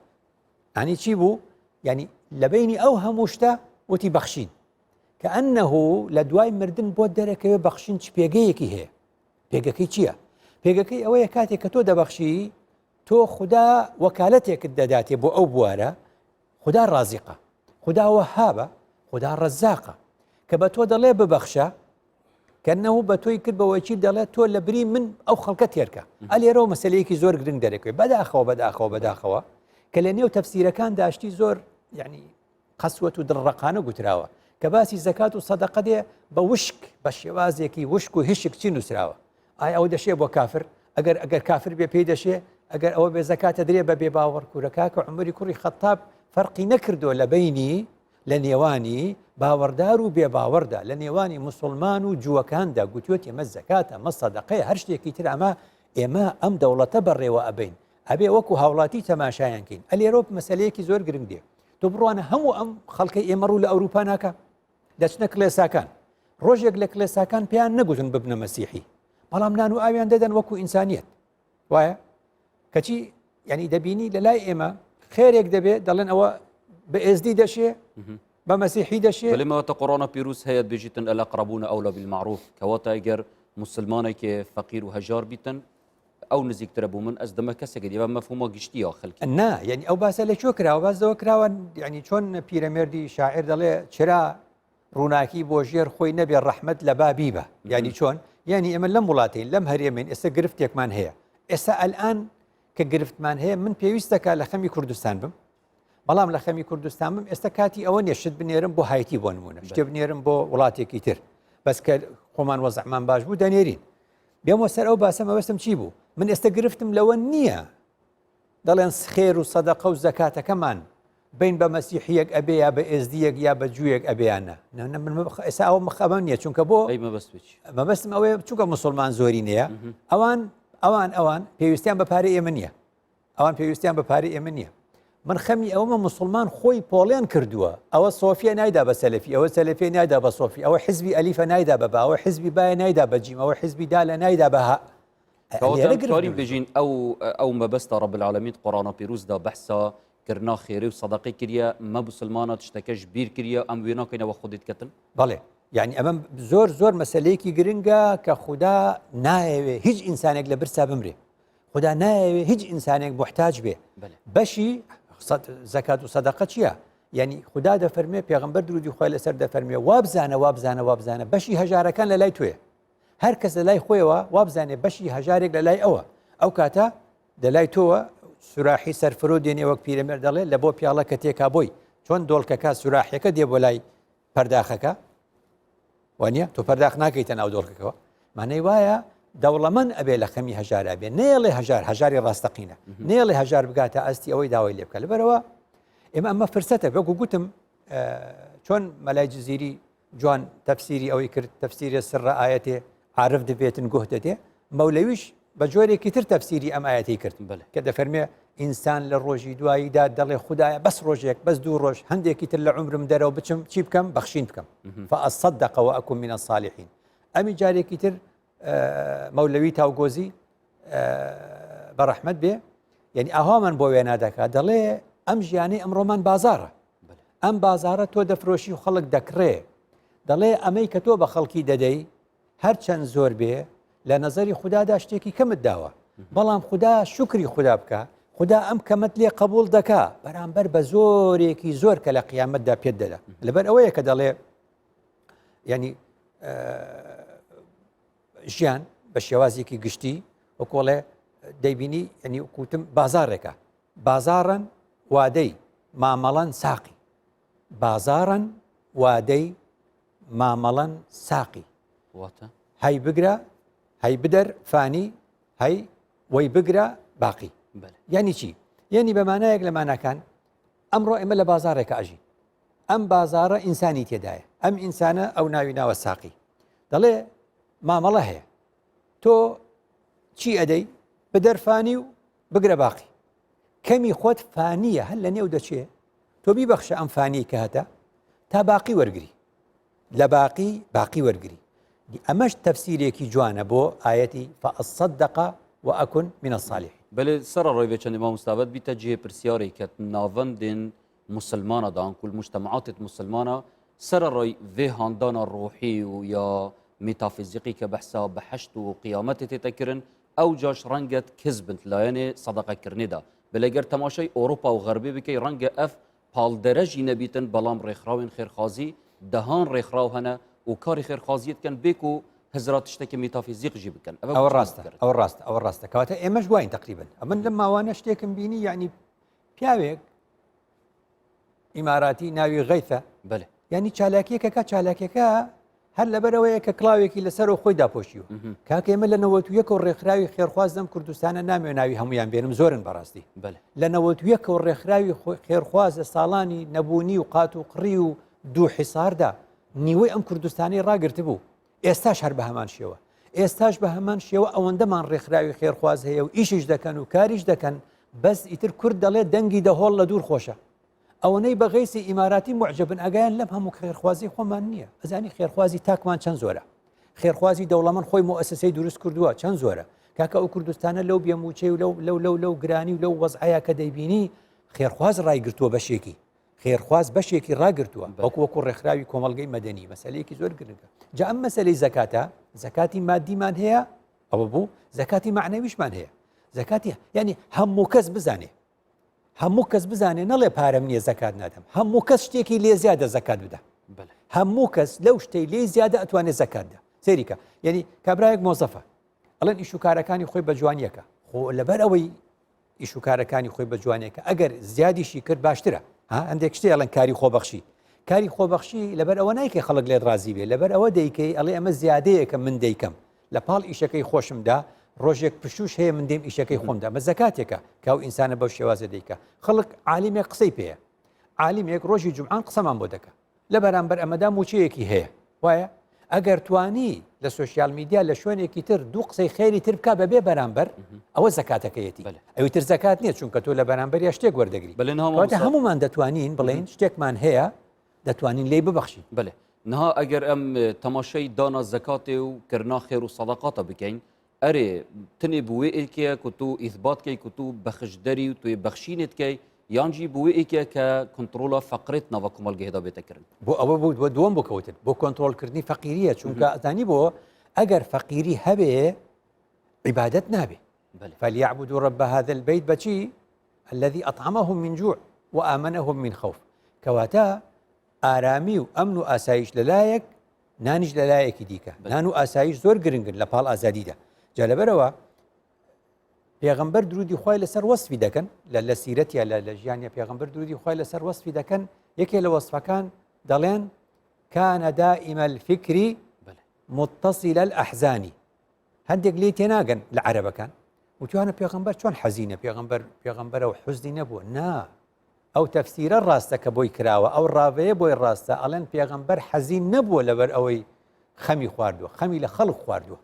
ینی چی بوو ینی لە بینی ئەو هەموو شتە وتی بەخشین کە ئەنەه لە دوای مردن بۆ دەرەکەوێ بەخشین چ پێگەیەکی هەیە پێگەکەی چییە پێگەکەی ئەوەیە کاتێک کە تۆ دەبەخشی تۆ خوددا وەکالەتێکت دەداتێ بۆ ئەو بوارە خوددا ڕازیقە خوددا وەهابە خوددا ڕەزاقە کە بە تۆ دەڵێ ببەخشە کەنەوە بە تۆی کرد بەوەی دەڵێت تۆ لە بری من ئەو خەڵکە تێرکە ئەلێرەوە مەسلەیەکی زۆر گرنگ دەرەکەوێت بەداخەوە کە لە نێو تەفسیرەکان داشتی زۆر یعنی قەسوەت و دڵڕەقانە گوتراوە کە باسی زەکات و سەدەقە دێ بە وشک بە شێوازێکی وشک و هشک چی نووسراوە ئایا ئەو دەشێ بۆ کافر ئەگەر کافر بێ پێی دەشێ ئەگەر ئەوە بێ زەکاتە درێ بە بێباوەڕ کوورەکە کە عومەری کوڕی خەتاب فەرقی نەکردووە لە بینی لە نێوانی باوەڕدار و بێباوەڕدا لە نێوانی موسڵمان و جووەکاندا گوتوێت ئێمە زەکاتە مە سەدەقەیە هەر شتێکی تر ئێمە ئەم دەوڵەتە بەڕێوە ئەبین ئەبێ وەکو هاوڵاتی تەماشایانکەین ئەلێرۆ مەسەلەیەکی زۆر گرنگ دێ تۆ بڕوانە هەموو ئەم خەڵکەی ئێمە ڕوو لە ئەوروپا ناکە دەچنە کلێساکان ڕۆژێک لە کلێساکان پێیان نەگوتن ببنە مەسیحی بەڵام نان و ئاویان دەدەن وەکو ئینسانیەت وایە کەچی ینی دەبینی لە لای ئێمە خێرێک دەبێت دەڵێن ئەوە بە ئێزدی دەشێ بە مەسیحی دەشێ بەلێمەوەتە قڕۆنە پیرروس هەیە بێژیتن ئەلاقربوونە ئەولا بالمعروف کەواتە ئەگەر مسلمانێکی فەقیر و هەژار بیتن ئەو نزیکترە بوو من ئەس دەمە کەسێک دیوە مەفهومە گشتیە خەڵکی نا یعنی ئەو باسە لە چۆ کراوە بازەوە کراوە ینی چۆن پیرەمێردی شاعر دەڵێ چرا ڕووناکی بۆ ژێر خۆی نەبێ ڕەحمەت لە بابی بە ینی چۆن ینی ئێمە لەم وڵاتین لەم هەرێمین ئێستا گرفتێکمان هەیە ئێستا ئەلئان کە گرفتمان هەیە من پێویستەکە لە خەمی کوردستان بم بەڵام لە خەمی کوردستان بم ئێستا کاتی ئەوە نێشت بنێرم بۆ هایتی بۆ نمونە شتێ بنێرم بۆ وڵاتێکی تر بەس کە خۆمان وەزعمان باش بوو دەنێرین بێمە سەر ئەو باسە مەبەستم چی بوو من ئێستا گرفتم لەوە نییە دەڵێن خێر و سەدەقە و زەکاتەکەمان بین بە مەسیحیەک ئەبێ یا بە ئێزدیەک یا بە جوویەک ئەبێیانە ئێستا ئەوە مەخەبەم نییە چونکە بۆ مەبەستم ئەوەیە چونکە مسلمان زۆری نییە ئەوان پێویستیان بە پارەی ئێمە نییە ئەوان پێویستیان بە پارەی ئێمە نییە من خەمی ئەوەمە مسلمان خۆی پۆڵیان کردووە ئەوە سۆفیە نایدا بە سەلەفی ئەوە سەلەفی نایدا بە سۆفی ئەوە حزبی ئەلیفە نایدا بە با ئەوە حزبی باە نایدا بە جیم ئەوە حزبی دالە نایدا بەها بێژین ئەو مەبەستە ڕەب العالەمین قورئانە پیرروسدا بەحسا کرنا خێری و سەدەقەی کردە مە مسلمانە تشتەکەش بیر کردە ئەم وێ ناکەینەوە خودت کەتن بەڵێ یعنی ئەمە زۆر مەسلەیەکی گرنگە کە خوددا نایەوێ هیچ ئینسانێک لە برسا بمرێ خوددا نایەوێ هیچ ئینسانێک محتاج بێ بەشی زەکات و سەدەقە چییە؟ یعنی خوددا دەفەرمێ پێغەمبەر درودی خۆی لەسەر دەفەرمێ وابزانە بەشی هەژارەکان لە لای توێ هەر کەس لە لای خۆیەوە وابزانێ بەشی هەژارێک لە لای ئەوە ئەو کاتە دەلای تۆوە سوراحی سەرفرۆ دێنێ وەک پیرەمێر دەڵێ لە بۆ پیاڵە کە تێکا بۆی چۆن دۆڵکەکە سوراحیەکە دێ بۆ لای پەرداخەکە وانە تۆ پەرداخ ناکەیتە ناو دۆڵکەکەەوە مانەی وایە دەوڵەمەند ئەبێ لە خەمی هەژارە بێ نێڵێ هەژاری ڕاستەقینە نێڵێ هەژار بگاتە ئەستی ئەوەی داوای لێ بکە لەبەرەوە ئەمە فرسەتە وەکو گوتم چۆن مەلای جزیری جوان تەفسیری ئەوەی کرد تەفسیری سڕە ئاەتێ عارف دەبێتن گوه دەدێ مەولەویش بە جۆرێکی تر تەفسیری ئەم ئاەتی کرد کە دەفەرمێ ئینسان لە ڕۆژی دواییدا دەڵێ خوددایە بەس ڕۆژێک بەس دوو ڕۆژ هەندێکی تر لە عمرم دەرەوە بچم چی بکەم بەخشین بکەم فەئەصەدەق وەئەکون من الصالحین ئەمی جارێکی تر مەولەوی تاوگۆزی بەڕەحمەت بێ یعنی ئاهامان بۆ وێنا دەکات دەڵێ ئەم ژیانەی ئەمڕۆمان بازارە ئەم بازارە تۆ دەفرۆشی و خەڵک دەکڕێ دەڵێ ئەمەی کە تۆ بە خەڵکی دەدەی هەرچەند زۆر بێ لە نەزەری خوددادا شتێکی کەمت داوە بەڵام خوددا شکری خوددا بکە خوددا ئەم کەمت لێ قبول دەکا بەرامبەر بە زۆرێکی زۆر کە لە قیامەتدا پێت دەدا لەبەر ئەوەیە کە دەڵێ ینی ژیان بە شێوازێکی گشتی وەکۆڵێ دەیبینی ینی کوتم بازارێکە بازارن وادەی مامەڵەن ساقی بازارن وادەی مامەڵەن ساقی هەی بگرە هەی بدەر فانی هەی وەی بگرە باقی یعنی چی؟ یعنی بەمانایەک لە ماناکان ئەمڕۆ ئێمە لە بازارێکە ئەژین ئەم بازارە ئینسانی تێدایە ئەم ئینسانە ئەو ناوی ناوە ساقی دەڵێ مامەڵە هەیە تۆ چی ئەدەی بدەر فانی و بگرە باقی کەمی خۆت فانیە هەر لە نێو دەچێ تۆ بیبەخشە ئەم فانی کە هەتە تا باقی وەرگری لە باقی وەرگری ئەمەش تەفسیرێکی جوانە بۆ ئاەتی فەئەصەدەق وەئەکون من الصالحین بەێ سەر ڕۆی بێچەندی ما مستابەت بیتە جێ پرسیارێک کە ناوەندێن مسلمانە دان کول مجتمعاتت مسلمانە سەر ڕۆی vê هاندانا ڕۆحی و یا مێتافیزیقی کە بەحسا بە حەشت و قیامەتێ تێتەکردن ئەو جاش ڕەنگەت کەسبن لایەنێ سەدەقەکردنێدا بەلەگەر تەماشای ئۆروپا و غەربێ بکەی ڕەنگە ئەف پاڵدەرەژی نەبیتن بەڵام ڕێکخراوێن خێرخوازی دەهان ڕێکخراو هەنە و کاری خێرخوازیت کەن بێک و هەزرات شتێکی مێتافیزیقژی بکەن ئەوە ڕاستە کەواتە ئێمەش وین تقریبن ئەمن لەم ماوانە شتێکم بینی یعنی پیاوێک ئیماراتی ناوی غەیثە ینی چالاکیەکەکە چالاکیەکە هەر لەبەرەوەیە کە کڵاوێکی لەسەر و خۆی داپۆشیوە کاکە ئێمە لە 91 و ڕێکخراوی خێرخوازدەم کوردستانە نامێ ناوی هەمویان بێنم زۆرن بەڕاستی لە 91 و ڕێکخراوی خێرخوازە ساڵانی نەبوونی و قات و قڕی و دوو حیساردا نیوەی ئەم کوردستانی ڕاگررت بوو ئێستاش هەر بە هەمان شێوە ئێستاش بە هەمان شێوە ئەوەندەمان ڕێکخراوی خێرخواز هەیە و ئیشش دەکەن و کاریش دەکەن بەس ئیتر کورد دەڵێ دەنگی دەهۆڵ لە دوور خۆشە ئەوەنەی بە غەیسی ئیماراتی معجبن ئەگەیان لەم هەموو خێرخوازی خۆمان نییە ئەزانی خێرخوازی تاکمان چەند زۆرە خێرخوازی دەوڵەمەند خۆی مؤسسەی دروست کردووە چەند زۆرە کاکە ئەو کوردستانە لەو بێموچەی و لەو گرانی و لەو وەزعەیە کە دەیبینی خێرخواز ڕایگرتووە بەشێکی خێرخواز بەشێکی ڕاگرتووە وەکو ڕێکخراوی کۆمەڵگەی مەدەنی مەسەلەیەکی زۆر گرنگە جا ئەم مەسەلەی زەکاتە زەکاتی مادیمان هەیە ئەوە بوو زەکاتی معنەویشمان هەیە زەکاتی ینی هەموو کەس بزانێ هەموو کەس بزانێ نەڵێ پارەم نییە زەکات نادەم هەموو کەس شتێکی لێ زیادە زەکات بدە هەموو کەس لەو شتەی لێ زیادە ئەتوانێت زەکاتدا سێریکە یعنی کابراایەک مۆزەفە ئەڵێن ئیشوکارەکانی خۆی بە جوانیەکە خۆ لەبەر ئەوەی ئیشوکارەکانی خۆی بە جوانێکە ئەگەر زیادیشی کرد باشترە هەندێک شتێ ئەڵەن کاری خۆبەخشی کاری خۆبەخشی لەبەر ئەوە نایکە خەڵک لێت ڕازی بێ لەبەر ئەوە دەیکەی ئەڵێ ئەمە زیادەیەکە من دەیکەم لە پاڵ ئیشەکەی خۆشمدا ڕۆژێک پشوش هەیە من دێم ئیشەکەی خۆمدا مە زەکاتێکە کاو ئینسانە بەو شێوازە دەیکە خەڵک عالیمێک قسەی پێەیە عالیمێک ڕۆژی جومعان قسەمان بۆ دەکە لە بەرامبەر ئەمەدا موچەیەکی هەیە وایە ئەگەر توانی لە سوۆسیال میدیا لە شوێنێکی تر دوو قسەی خێری تر بکە بەبێ بەرامبەر ئەوە زەکاتەکەیەتی ئەوی تر زەکات نییە چونکە تۆ لە بەرامبەر یا شتێک وەردەگری هەمومان دەتوانین بڵێن شتێکمان هەیە دەتوانین لێی ببەخشین بڵێ نها ئەگەر ئەم تەماشای دانا زەکاتێ و کردنا خێر و سەدەقاتە بکەین ئەرێ تنێ بوێ ئێکەیە کە تو ئیثباتکەی کە تو بەخشدەری و توێ بەخشینێتکەی یانجی بۆ ئێکە کە کنترۆلە فەقرێت ناوە کۆمەلگەهێدا بێتەکردن بۆ ئەوە بوو دووەم بکەوتن بۆ کۆنتترۆلکردنی فەقیریە چونکە ئەزانی بۆ ئەگەر فەقیری هەبێ عیبادەت نابێ فليعبدوا رب هذا البيت بچی الذي أطعمهم من جوع وآمنهم من خوف كواتا آرامی و ئەمن و ئاسایش لەلایەک نانیش لەلایەکی دیکە نان و ئاسایش زۆر گرنگن لە پاڵ ئازادیدا جا لەبەرەوە پێغەمبەر درودی خوای لەسەر وەسفی دەکەن لە سیرەتیا لە ژیانیا پێغەمبەر درودی خوای لەسەر وەسفی دەکەن یەکێ لە وەسفەکان دەڵێن كان دائم الفكر متصل الأحزان هەندێک لێ تێناگەن لە عەرەبەکان وتوانە پێغەمبەر چۆن حەزینە پێغەمبەر و حوزنی نەبووە نا ئەو تەفسیرە ڕاستە کە بۆی کراوە ئەو ڕاوەیە بۆی ڕاستە ئەڵێن پێغەمبەر حەزین نەبووە لەبەر ئەوەی خەمی خواردووە خەمی لە خەڵک خواردووە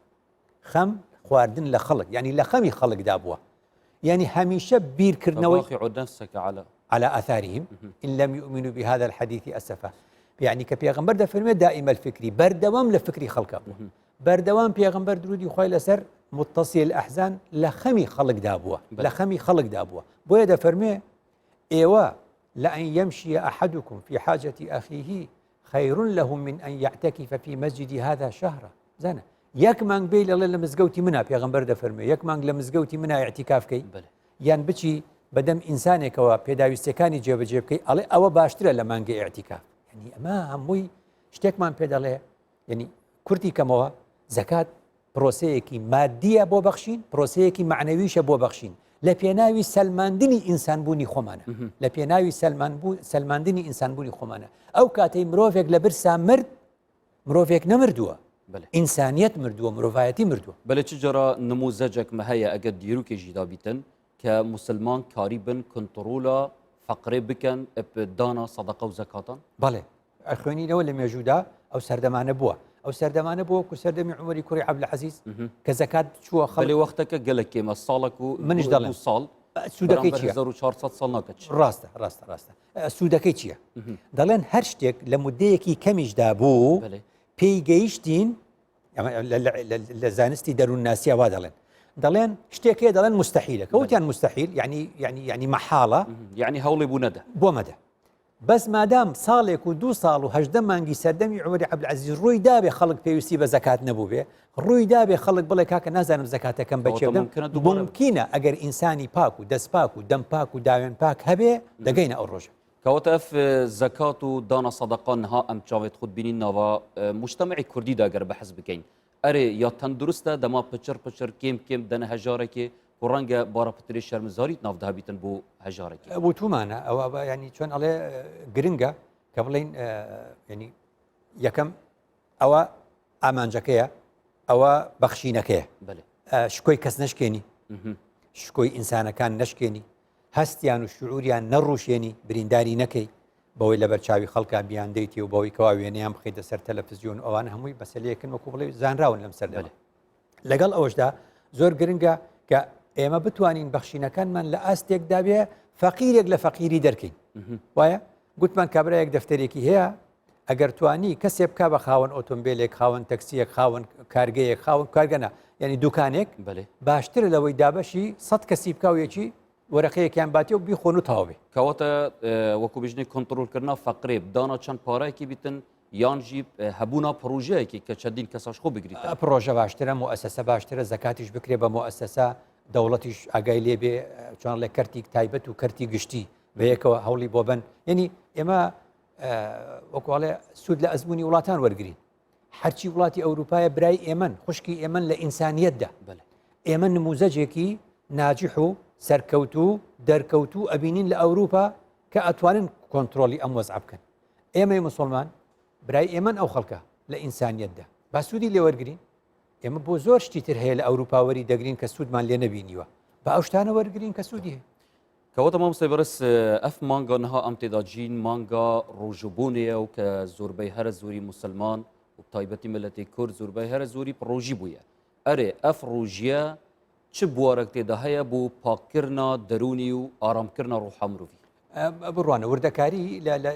خەم خواردن لە خەڵک یعنی لە خەمی خەڵکدا بووە یعنی هەمیشە بیرکردنەوەی على آثارهم إن لم يؤمنوا بهذا الحديث أسفا يعني كبيغمبر دفرمي دائما الفكري بردوام لفكري خلقه بردوام بيغمبر درودي خوي لسر متصل الأحزان لخمي خلق دابوه لخمي خلق دابوه بويا دفرمي إيوا لأن يمشي أحدكم في حاجة أخيه خير له من أن يعتكف في مسجد هذا شهرا زانا يك مانگ بيل الله لمزگوتي منا بيغمبر دفرمي يك مانگ لمزگوتي منا اعتكاف كي يان بچي بدم إنسانك و پێداویستەکانی جێبەجێ بکەی ئەڵێ ئەوە باشترە لە مانگی ئێعتیکاف یعنی ئەمە هەمووی شتێکمان پێ دەڵێ یعنی کورتی کەمەوە زەکات پرۆسەیەکی مادیە بۆ بەخشین پرۆسەیەکی معنەویشە بۆ بەخشین لە پێناوی سەلماندنی ئینسانبوونی خۆمانە لە پێناوی سەلماندنی ئینسانبوونی خۆمانە ئەو کاتەی مرۆڤێک لە برسا مرد مرۆڤێک نەمردووە ئینسانیەت مردووە مرۆڤایەتی مردووە بەلێ چ جۆرە نموزەجێکمە هەیە ئەگەر دیروکێژیدا بیتن کە مسلمان کاری بن کنترۆلە فەقرێ بکەن دانا سەدەقە و زەکاتان بەڵێ ئەخوێنینەوە لە مێژوودا ئەو سەردەمانە بووە ئەو سەردەمانە بووە و سەردەمی عومەری کوڕی عەبدولعەزیز کە زەکات چووە خەڵێ وەختەکە گەلێک کێمە ساڵێک و منش دەڵێم ساڵ سوودەکەی چییە 1400 ساڵ ناکەت ڕاستە سوودەکەی چییە دەڵێن هەر شتێک لە مودەیەکی کەمیشدا بوو پێی گەیشتین لە زانستی دەروون ناسییا وا دەڵێن شتێکێ دەڵێن مستحیلە کەوتیان مستحیل يعني محاڵە يعني هەوڵێ بوو نەدە بۆ مەدە بەس مادام ساڵێک و 2 ساڵ و 18 مانگی سەردەمی عومەری عەبدولعەزیز ڕووی دابێ خەڵک پێویستی بە زەکات نەبوو بێ ڕووی دابێ خەڵک بڵێ کاکە نازانم زەکاتەکەم بەچێ بدەم ممکینە ئەگەر ئینسانی پاک و دەست پاک و دەم پاک و داوێن پاک هەبێ دەگەینە ئەو ڕۆژە کەواتە ئەف زەکات و دانا سەدەقە نها ئەم چاوێت خود بینین ناوە مجتەمەعی کوردیدا گەر بەحەز بکەین ئەرێ یا تەندروستە دەما پچر کێم دەنە هەژارێکێ و ڕەنگە بارەپتری شەرمزاریت ناودەها بیتن بۆ هەژارێکی بۆ تومانە ئەوە ینی چۆن ئەڵێ گرنگە کە بڵین ینی یەکەم ئەوە ئامانجەکەیە ئەوە بەخشینەکەیە شکۆی کەس نەشکێنی شکۆی ئینسانەکان نەشکێنی هەستیان و شعوریان نەڕوشێنی برینداری نەکەی بەوەی لە بەرچاوی خەڵکان بیان دەیتی و بەوەی کەوا وێنەیان بخەیتە سەر تەلەڤیزیۆن ئەوان هەمووی بەسەلەیەکن وەکو بڵێ زانراون لەم سەردەمە لەگەڵ ئەوەشدا زۆر گرنگە کە ئێمە بتوانین بەخشینەکانمان لە ئاستێکدا بێ فەقیرێک لە فەقیری دەرکەین وایە گوتمان کابرایەک دەفتەرێکی هەیە ئەگەر توانی کەسێ بکا بە خاوەن ئۆتۆمبیلێک خاوەن تەکسیەک خاوەن کارگەیەک خاوەن کارگەنە یعنی دوکانێک باشترە لەوەی دابەشی 100 کەسی بکاویەکی وەرەقەیەکیان باتی و بیخۆن و تەواوێ کەواتە وەکو بژنێ کۆنتڕۆلکردنا فەقرێ دانا چەند پارەیەکی بیتن یانجی هەبوونا پرۆژەیەکی کە چەندین کەساش خۆ بگریت پرۆژە باشترە مؤسسە باشترە زەکاتیش بکرێ بە مؤسسە دەوڵەتیش ئاگای لێبێ چۆن لە کەرتی تایبەت و کەرتی گشتی بەیەکەوە هەوڵی بۆ بن یعنی ئێمە وەکوڵێ سوود لە ئەزمموی وڵاتان وەرگین هەرچی وڵاتی ئەوروپایە برای ئێمن خوشکی ئێمن لە ئینسانیەتدا ئێمە نموزەجێکی ناجح و سەرکەوتو دەرکەوتو ئەبینین لە ئەوروپا کە ئەتوانن کۆنتترۆلی ئەم وەزع بکەن ئێمەی مسلمان برای ئێمن ئەو خەڵکە لە ئینسانیەتدا با سوودی لێ وەرگین ئێمە بۆ زۆر شتی تر هەیە لە ئەوروپاوەری دەگرین کە سوودمان لێ نەبینیوە بە ئەو شتانە وەرگین کە سوودی هەیە کەواتە مامۆستا بەرز ئەف مانگا نەها ئەم تێداجین مانگا ڕۆژبوونیە و کە زۆربەی هەرە زۆری مسلمان و تایبەتی ملەتی کورد زۆربەی هەرە زۆری ڕۆژی بووە ئەرێ ئەف ڕۆژیە چ بوارێک تێدا هەیە بۆ پاککردنا دەرونی و ئارامکردنا ڕوحا مرۆڤی بڕوانە وردەکاری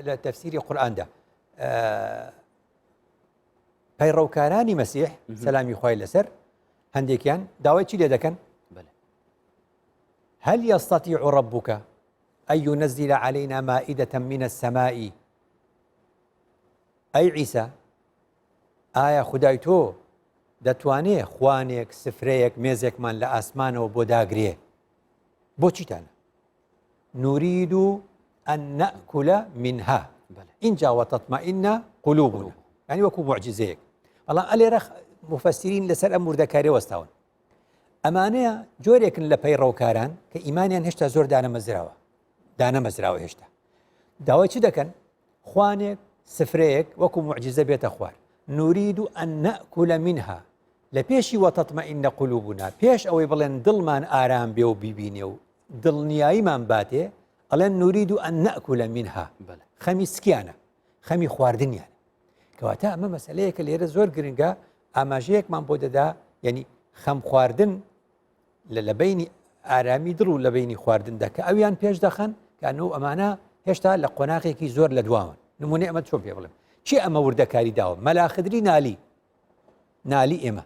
لە تەفسیری قورئاندا پەیڕەوکارانی مەسیح سەلامی خوای لەسەر هەندێکیان داوای چی لێ دەکەن هەل یەستەطیع ڕەبوکە أن ينزل علينا مائدة من السماء أي عيسى ئایا خودای تۆ دەتوانێ خوانێک سفرەیەک مێزێکمان لە ئاسمانەوە بۆ داگرێ بۆ چیتانە نوريد أن نأكل منها إنجا وتطمئن قلوبنا يعني وەکو معجزەیەک بەڵام ئەلێرە مفسرین لەسەر ئەم وردەکاری وەستاون ئەمانەیە جۆرێکن لە پەیڕەوکاران کە ئیمانیان هێشتا زۆر دانەمەزراوە هێشتا داوای چی دەکەن خوانێک سفرەیەک وەکو معجزە بێتە خوار نوريد أن نأكل منها لە پێشی وتطمئن قلوبنا پێش ئەوەی بڵێن دڵمان ئارام بێ و بیبینێ و دڵنیاییمان باتێ ئەڵێن نوريد أن نأكل منها خەمی سکیانە خەمی خواردنیانە کەواتە ئەمە مەسەلەیەکە لێرە زۆر گرنگە ئاماژەیەکمان بۆ دەدا یعنی خەم خواردن لە بینی ئارامی دڵ و لە بینی خواردندا کە ئەویان پێش دەخەن کەنەوە ئەمانە هێشتا لە قۆناغێکی زۆر لە دواون نمونەی ئەمە چۆن پێ بڵێم چی ئەمە وردەکاری داوە مەلاخدری نالی ئێمە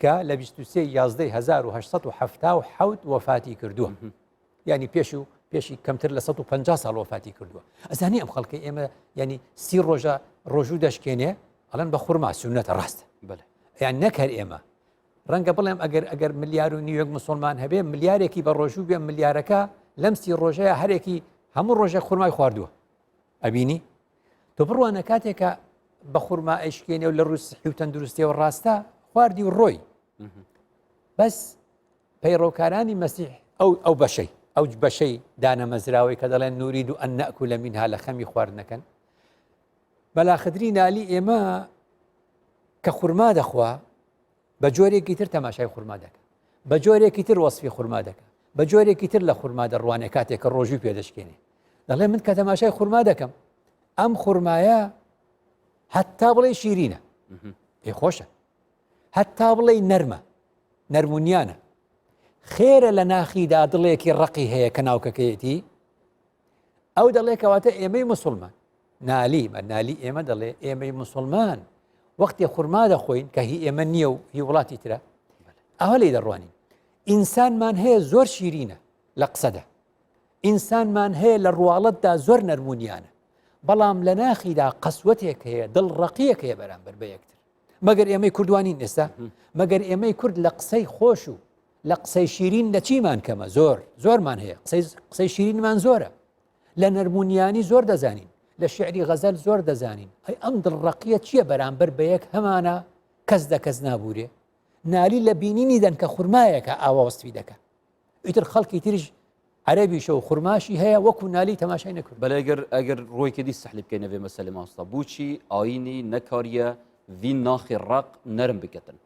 کە لە 23/11/1877 وەفاتی کردووە ینی پێشی کەمتر لە 150 ساڵ وەفاتی کردووە ئەزانی ئەم خەڵکی ئێمە ینی 30 ڕۆژە ڕۆژوو دەشکێنێ ئەڵەن بە خوڕما سونەتە ڕاستە یان نەکەر ئێمە ڕەنگە بڵێم ئەگەر ملیار و نیوەک مسلمان هەبێ ملیارێکی بە ڕۆژوو بێ ملیارەکە لەم 30 ڕۆژەیە هەرێکی هەموو ڕۆژە خوڕمای خواردووە ئەبینی تۆ بڕوانە کاتێکە بە خوڕما ئەیشکێنێ و لە ڕووی سحی و تەندروستیەوە ڕاستە خواردی و ڕۆی بەس پەیڕەوکارانی مەسیح ئەو بەشەی دانەمەزراوەی کە دەڵێن نوريد أن نأكل منها لە خەمی خواردنەکەن مەلاخدری نالی ئێمە کە خوڕما دەخوا بە جۆرێکی تر تەماشای خوڕما دەکە بە جۆرێکی تر وەسفی خوڕما دەکە بە جۆرێکی تر لە خوڕما دەڕوانێ کاتێک کە ڕۆژوی پێدەشکێنێ دەڵێ من کە تەماشای خوڕما دەکەم ئەم خوڕمایە هەتا بڵێ شیرینە پێی خۆشە هەتا بڵێ نەرمونیانە خێرە لە ناخیدا دڵێکی ڕقی هەیە کە ناوکەکەیەتی ئەو دەڵێ کەواتە ئێمەی مسلمان نالی ئێمە دەڵێ ئێمەی مسلمان وەختی خوڕما دەخۆین کە هی ئێمە نییە و هی وڵاتی ترە ئەوە لێ دەڕوانین ئینسانمان هەیە زۆر شیرینە لە قسەدا ئینسانمان هەیە لە ڕواڵەتدا زۆر نەرمونیانە بەڵام لە ناخیدا قەسوەتێک هەیە دڵڕقیەک هەیە بەرامبەر بە یەکتر مەگەر ئێمەی کوردوانین ئێستا مەگەر ئێمەی کورد لە قسەی خۆش و لە قسەی شیرین لە چیمان کەمە زۆرمان هەیە قسەی شیرینمان زۆرە لە نەرمونیانی زۆر دەزانین لە شعری غەزەل زۆر دەزانین ئەی ئەم دڵڕقیە چییە بەرامبەر بە یەک هەمانە کەس نابورێ نالی لە بینینی دەن کە خوڕمایەکە ئاوا وەستوی دەکە ئیتر خەڵکی تریش عەرەبیشە و خوڕماشی هەیە وەکو نالی تەماشای نەکرد بەڵێ ئەگەر ڕۆیکردی سەحلی بکەینەوێ مەسەلەی ماستا بوچی ئاینی نەکاریە وی ناخی ڕق نەرم بکەتن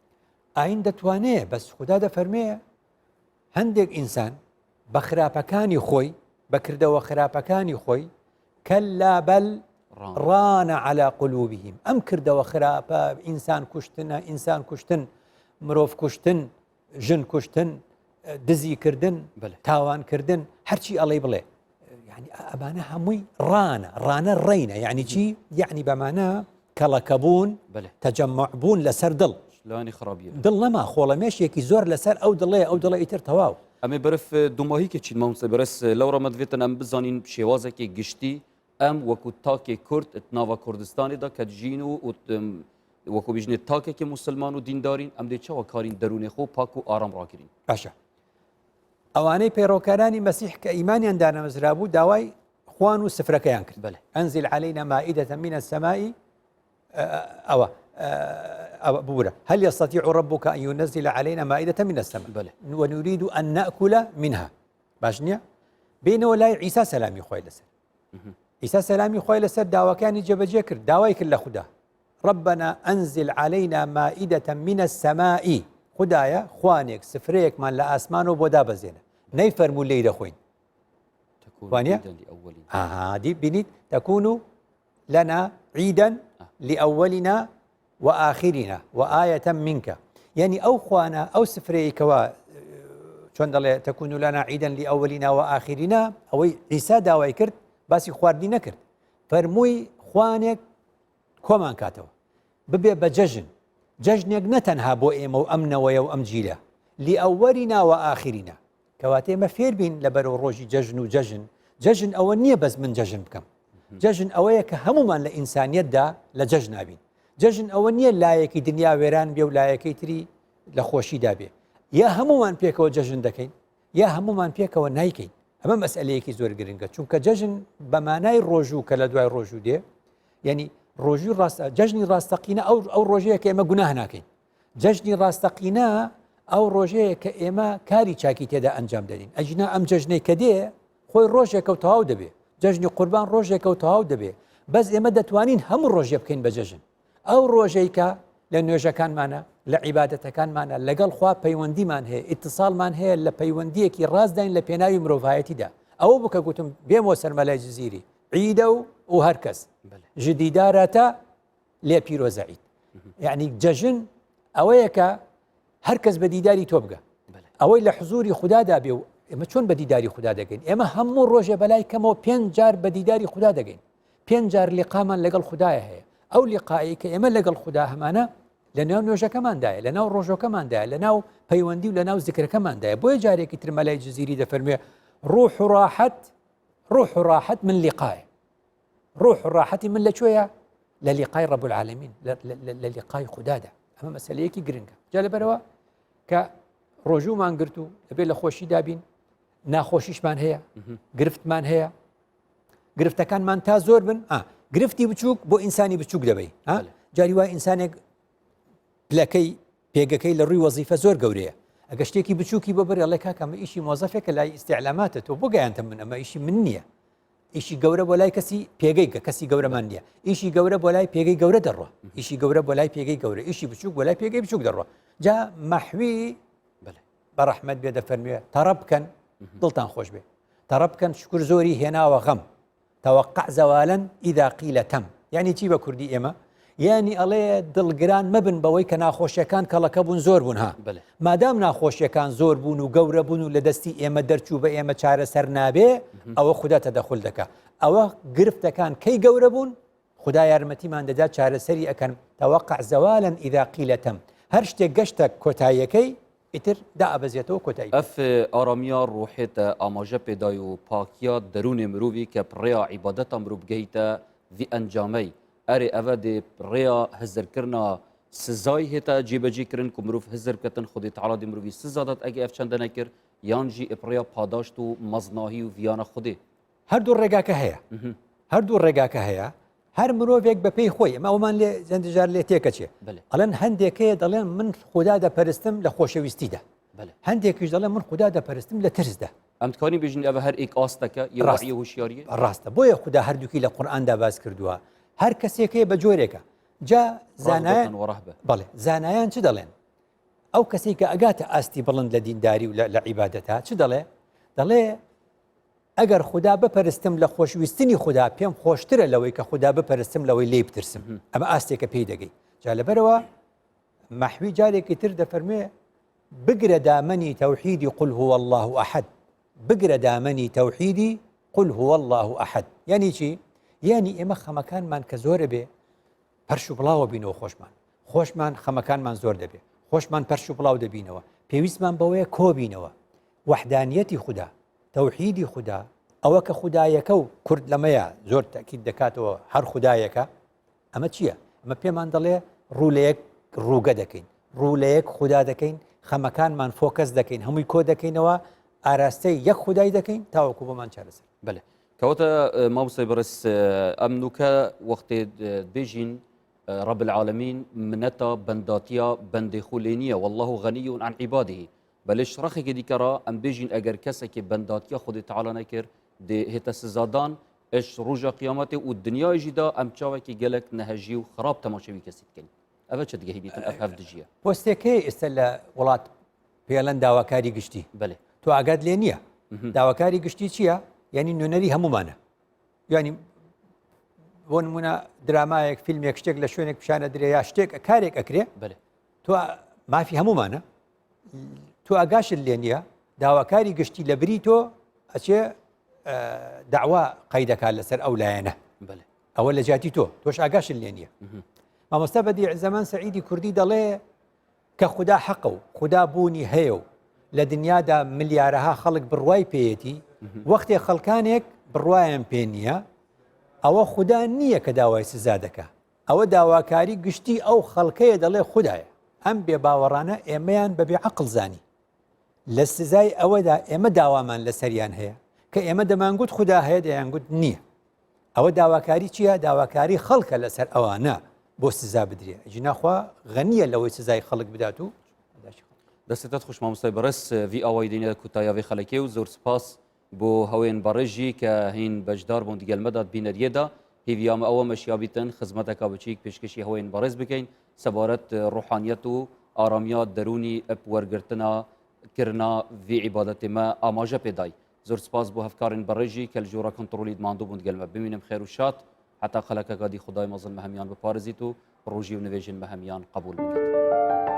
ئاین دەتوانێت بەس خوددا دەفەرمێ هەندێک ئینسان بە خراپەکانی خۆی بەکردەوە خراپەکانی خۆی کەلا بەل ڕانە عەلا قولوبیهم ئەم کردەوە خراپە ئینسان کوشتن مرۆڤ کوشتن ژن کوشتن دزی کردن تاوانکردن هەرچی ئەڵێ بڵێ یعنی ئەمانە هەمووی ڕانە ڕێینە یعنی چی یعنی بەمانە کەڵەکەبوون تەجەمەعبوون لەسەر دڵ نەما خۆڵەمێشێکی زۆر لەسەر ئەو دڵێ ئیتر تەواو ئەمێ بەرف دوماهیکە چین مامۆستا بەرز لەوڕە مەدوێتن ئەم بزانین شێوازێکی گشتی ئەم وەکو تاکێ کورد ناوە کوردستانیدا کە ژین و وەکو بژنێت تاکێکی مسلمان و دیندارین ئەم دێ چاوە کارین دەرونێ خۆ پاک و ئارام ڕاگرین باشە ئەوانەی پەیڕۆکارانی مەسیح کە ئیمانیان دانەمەزرا بوو داوای خوان و سفرەکەیان کرد ئەنزل عەلەینا مائیدەتەن من السەماء بورە هل يستطيع ربك أن ينزل علينا مائدة من السماء ونريد أن نأكل منها باش نییە بینەوە لای عیسا سەلامی خۆی لەسەر عیسا سەلامی خۆی لەسەر داواکانی جێبەجێ کرد داوای کرد لە خوددا ربنا أنزل علينا مائدة من السماء خدایە خوانێک سفرەیەکمان لە ئاسمانەوە بۆ دابەزێنە نەیفەرموو لێی دەخۆین وانە دی بینیت تكون لنا عيدا لأولنا وآخرنا وآية منك يعني أو خوانا أو سفريكوا چۆن دەڵێ تكون لنا عيدا لأولنا وآخرنا ئەوەی عیسا داوای کرد باسی خواردنی نەکرد فەرمووی خوانێک کۆمان کاتەوە ببێ بە جەژنێک نەتەنها بۆ ئێمە و ئەمنەوەیە و ئەم جیلە لأولنا وآخرنا کەواتە ئێمە فێر بین لەبەرەوە ڕۆژی جەژن و جەژن جەژن ئەوە نییە بەس من جەژن بکەم جەژن ئەوەیە کە هەمومان لە ئینسانیەتدا لە جەژن نابین جەژن ئەوە نییە لایەکی دنیا وێران بێ و لایەکەی تری لە خۆشیدا بێ یا هەمومان پێکەوە جەژن دەکەین یا هەمومان پێکەوە نایکەین ئەمە مەسئلەیەکی زۆر گرنگە چونکە جەژن بە مانای ڕۆژوو کە لە دوای ڕۆژوو دێ یعنی ڕۆژوی جەژنی ڕاستەقینە ئەو ڕۆژەیە کە ئێمە گوناه ناکەین جەژنی ڕاستەقینە ئەو ڕۆژەیە کە ئێمە کاری چاکی تێدا ئەنجام دەدەین ئەجنا ئەم جەژنەی کە دێ خۆی ڕۆژێکە و تەواو دەبێ جەژنی قوربان ڕۆژێکە و تەواو دەبێ بەس ئێمە دەتوانین هەموو ڕۆژێ بکەین بە جەژن ئەو ڕۆژەی کە لە نوێژەکانمانە لە عیبادەتەکانمانە لەگەڵ خوا پەیوەندیمان هەیە ئیتیصالمان هەیە لە پەیوەندیەکی ڕاستداین لە پێناوی مرۆڤایەتیدا ئەوە بکە گوتم بێمەوە سەرمەلای جزیری عیدە و هەر کەس ji dîdarata lê pîroza Eid yani cejin ئەوەیە کە هەر کەس بە دیداری تۆ بگە ئەوەی لە حزوری خوددادا بێ و ئێمە چۆن بە دیداری خوددا دەگەین ئێمە هەموو ڕۆژێ بەلای کەمەوە 5 جار بە دیداری خوددا دەگەین 5 جار لیقامان لەگەڵ خوددایە هەیە ئەو لیقایی کە ئێمە لەگەڵ خوددا هەمانە لە ناو نوێژەکەماندایە لە ناو ڕۆژەکەماندایە لە ناو پەیوەندی و لە ناو زیکرەکەماندایە بۆیە جارێکی تر مەلای جزیری دەفەرمێ ڕوح و ڕاحەت من لیقایە ڕوح و ڕاحەتی من لەکوێیە لە لیقای ڕەب العالەمین لە لیقای خوددادا ئەمە مەسەلەیەکی گرنگە جا لەبەرەوە کە ڕۆژوومان گرت و دەبێت لە خۆشی دابین ناخۆشیشمان هەیە گرفتمان هەیە گرفتەکانمان تا زۆر بن گرفتی بچووک بۆ ئینسانی بچووک دەبێ جاری وای ئینسانێک پلەکەی پێگەکەی لە ڕووی وەزیفە زۆر گەورەیە ئەگە شتێکی بچووکی بۆ بڕێ لە کاکەمە ئیشی مۆزەفێکە لای ئیستیعلاماتە تۆ بۆ گەیانتە من ئەمە ئیشی من نییە ئیشی گەورە بۆ لای کەسی پێگەی کە کەسی گەورەمان نییە ئیشی گەورە بۆ لای پێگەی گەورە دەڕۆ ئیشی گەورە بۆ لای پێگەی گەورە ئیشی بچووک بۆ لای پێگەی بچووک دەڕۆ جا مەحوی بە ڕەحمەت بێ دەفەرموێ تەڕە بکەن دڵتان خۆش بێ تەڕە بکەن شکر زۆری هێناوە غەم تەوەقع زەوالەن ئیدا قیلە تەم یعنی چی بە کوردی ئێمە یعنی ئەڵێ دڵگران مەبن بەوەی کە ناخۆشیەکان کەڵەکە بوون زۆر بوون ها مادام ناخۆشیەکان زۆر بوون و گەورە بوون و لە دەستی ئێمە دەرچوو بە ئێمە چارەسەر نابێ ئەوە خوددا تەدەخول دەکات ئەوە گرفتەکان کەی گەورە بوون خوددا یارمەتیمان دەدات چارەسەری ئەکەن تەوەقع زەوالەن ئیدا قیلە تەم هەر شتێک گەشتە کۆتاییەکەی ئیتر دائەبەزێتەوە کۆتایی ئەف ئارامیا ڕوحێتە ئاماژە پێدای و پاکیا دەرونێ مرۆڤی کە پڕێیا عیبادەتە مرۆڤ بگەیتە ڤی ئەنجامەی ئەرێ ئەvە دێ پڕێیا هەزرکردنا سزای هێتا جێبەجێکردن و مرۆڤ هەزر بکەتن خودی تعالی دێ مرۆڤی سزادات ئەگە ئەف چەندە نەکرد یان جی پڕێیا پاداشت و مەزناهی و ڤیانە خودێ هەردوو ڕێگاکە هەیە هەردوو ڕێگاکە هەیە هەر مرۆڤێک بە پێی خۆی ئەمە ئەومان لێ زەندجار لێ تێکەچێ ئەڵێن هەندێکەیە دەڵێن من خوددا دەپەرستم لە خۆشەویستیدا هەندێکیش دەڵێن من خوددا دەپەرستم لە ترسدا ئەم توانی بێژین ئەوە هەر ئێک ئاستەکە یاڕی هوشیاریە ڕاستە بۆیە خوددا هەردووکی لە قورئاندا باس کردووە هەر کەسێکەیە بە جۆرێکە جا زانایان بەڵێ زانایان چ دەڵێن ئەو کەسێک کە ئەگاتە ئاستی بڵند لە دینداری و لە عیبادەتە چ دەڵێ ئەگەر خوددا بپەرستم لە خۆشویستنی خوددا پێم خۆشترە لەوەی کە خوددا بپەرستم لەوەی لێ بترسم ئەمە ئاستێکە پێی دەگەی جا لەبەرەوە مەحوی جارێکی تر دەفەرمێ بگرە دامەنی تەوحیدی قل هو الله ئەحەد بگرە دامەنی تەوحیدی قل هو الله ئەحەد یعنی چی یعنی ئێمە خەمەکانمان کە زۆرە بێ پەرش و بڵاوە بینەوە خۆشمان خەمەکانمان زۆر دەبێ خۆشمان پەرش و بڵاو دەبینەوە پێویستمان بەوەیە کۆبینەوە وحدانیەتی خوددا تەوحیدی خوددا ئەوە کە خوددایەکە و کورد لەمەیە زۆر تاکید دەکاتەوە هەر خوددایەکە ئەمە چییە؟ ئەمە پێمان دەڵێ ڕوو لە یەک ڕووگە دەکەین ڕوو لە یەک خوددا دەکەین خەمەکانمان فۆکەس دەکەین هەمووی کۆ دەکەینەوە ئاراستەی یەک خودای دەکەین تاوەکو بۆمان چارەسەر بەێ کەواتە مامۆستای بەڕێز ئەم نوکە وەختێ بێژین رب العالمین منەتە بەنداتیا بەندێ خولێنیە والله غنی عن عیباده بەلێ شڕەخێکی دیکەڕە ئەم بێژین ئەگەر کەسێکی بەنداتیا خودی تعالی نەکرد دێ هێتە سزادان ئەش ڕۆژە قیامەتێ و دنیایژیدا ئەم چاوێکی گەلک نەهەژی و خراپ تەماشەوی کەسی بکەین ئەوە چ دگەهی بیتن ئەف هەفدژیە پۆستێکەی ئێستا لە وڵات پێڵەن داواکاری گشتی بەێ تۆ ئاگات لێ نییە داواکاری گشتی چییە؟ یعنی نوێنەری هەمومانە ینی بۆ نمونە درامایەک فیلمێک شتێک لە شوێنێک پیشانە درێ یا شتێک کارێک ئەکرێ تۆ مافی هەمومانە تۆ ئاگاشت لێ نییە داواکاری گشتی لە بری تۆ ئەچێ داوا قەیدەکات لەسەر ئەو لایەنە ئەوە لە جاتی تۆش ئاگاشت لێ نییە مامۆستا بەدیع زەمان سەعیدی کوردی دەڵێ کە خوددا حەقە و خوددا بوونی هەیە و لە دنیادا ملیارەها خەڵک بڕوای پێیەتی وەختێ خەڵکانێک بڕواایان پێ نییە ئەوە خوددا نییە کە داوای سزا دەکا ئەوە داواکاری گشتی ئەو خەڵکەیە دەڵێ خوددایە ئەم بێ باوەڕانە ئێمەیان بەبێ عەقڵ زانی لە سزای ئەوەدا ئێمە داوامان لە سەریان هەیە کە ئێمە دەمانگوت خوددا هەیە دەیانگوت نییە ئەوە داواکاری چییە؟ داواکاری خەڵکە لەسەر ئەوانە بۆ سزا بدرێ ژناخوا غەنیە لەوەی سزای خەڵک بدات و دەستێتت خوش مامۆستای بەڕێز ڤی ئاوای دێنێ کوتایاوی خەڵکی و زۆر سپاس بۆ هەوێن بەڕێژی کە هین بەشدار بوون دیگەلمەدات بینەریەدا هیڤیامە ئەوە مەشیابیتن خزمەتەکە بچیک پێشکەشی هەوێن بەڕێز بکەین سەبارەت ڕوحانیەت و ئارامیە دەرونی وەرگرتنا کردنا ڤی عیبادەتێمە ئاماژە پێدای زۆر سپاس بۆ هەفکارن بەڕێژی کە لە ژوورە کۆنتڕۆلی ماندوو بوون دیگەلمە ببینم خێر و شات حتا خەلەکەکە دی خدای مەزن مە هەمیان بپارێزیت و ڕۆژی و نوێژن مە هەمیان قبول بکەیت.